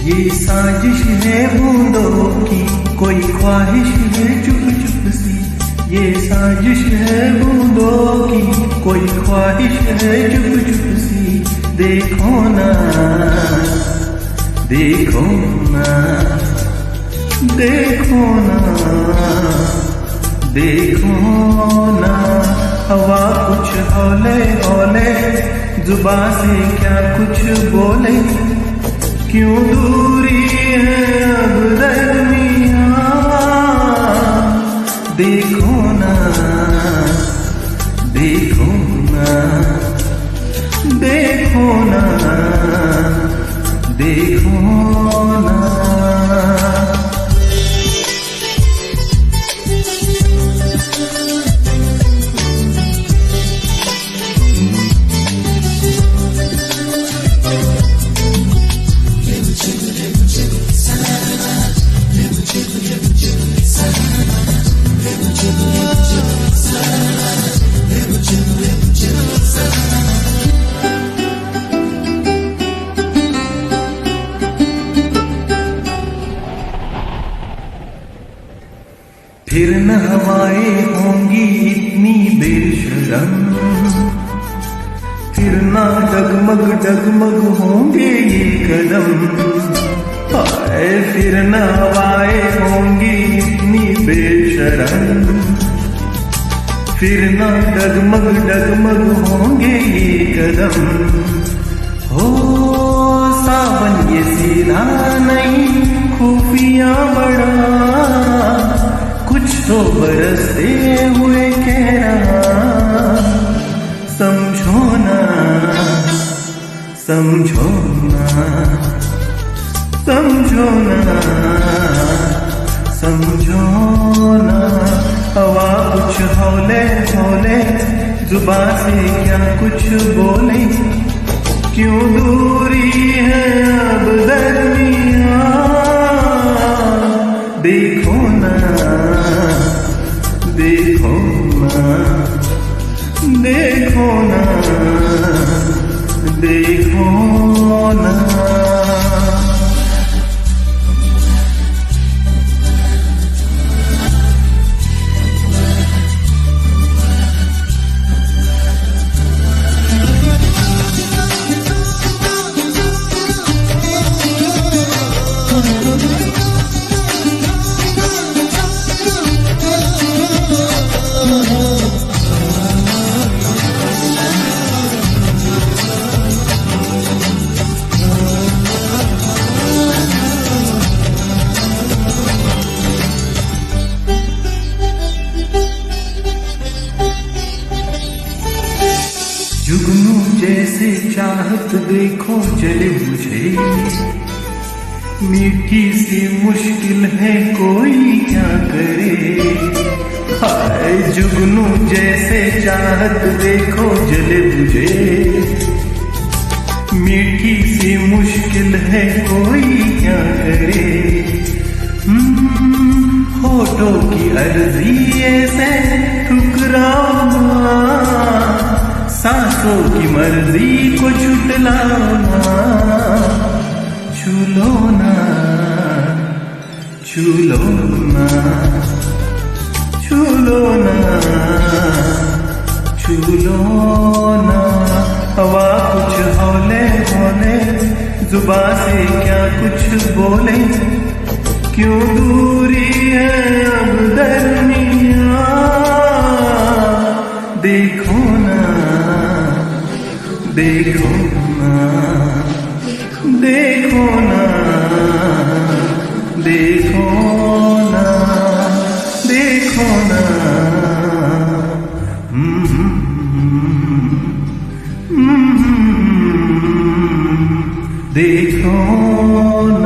ये साजिश है बूंदों की, कोई ख्वाहिश है चुप चुप सी। ये साजिश है बूंदों की, कोई ख्वाहिश है चुप चुप सी। देखो ना, देखो ना, देखो ना, देखो ना। हवा कुछ हौले हौले, जुबां से क्या कुछ बोले। क्यों दूरी है अब दरमियां, देखो ना, देखो ना, देखो ना, देखो ना। फिर न हवाएं होंगी इतनी बेशरम, फिर न डगमग डगमग होंगे ये कदम। हाय फिर न हवाएं होंगी इतनी बेशरम, फिर न डगमग डगमग होंगे ये कदम। हो सावन ये सीधा नहीं, खुफिया बड़ा कुछ तो बरसते हुए कह रहा। समझो ना, समझो ना, समझो ना, समझो ना। हवा कुछ हौले हौले, जुबां से क्या कुछ बोले। क्यों दूरी है अब दरमियां, देखो ना, देखो ना, देखो ना, देखो ना। जुगनू जैसे चाहत देखो चले मुझे, मीठी सी मुश्किल है कोई क्या करे। हाय जुगनू जैसे चाहत देखो जले बुझे, मीठी सी मुश्किल है कोई क्या करे। होठों की अर्जी ऐसे ठुकराओ ना, सांसों की मर्जी को झुटलाओ ना। छूलो ना, छूलो ना, छूलो ना, छूलो ना। हवा कुछ हौले हौले, जुबां से क्या कुछ बोले। क्यों दूरी है अब दरमियां, देखो ना, देखो ना, देखो ना, देखो ना, देखो ना। देखो ना।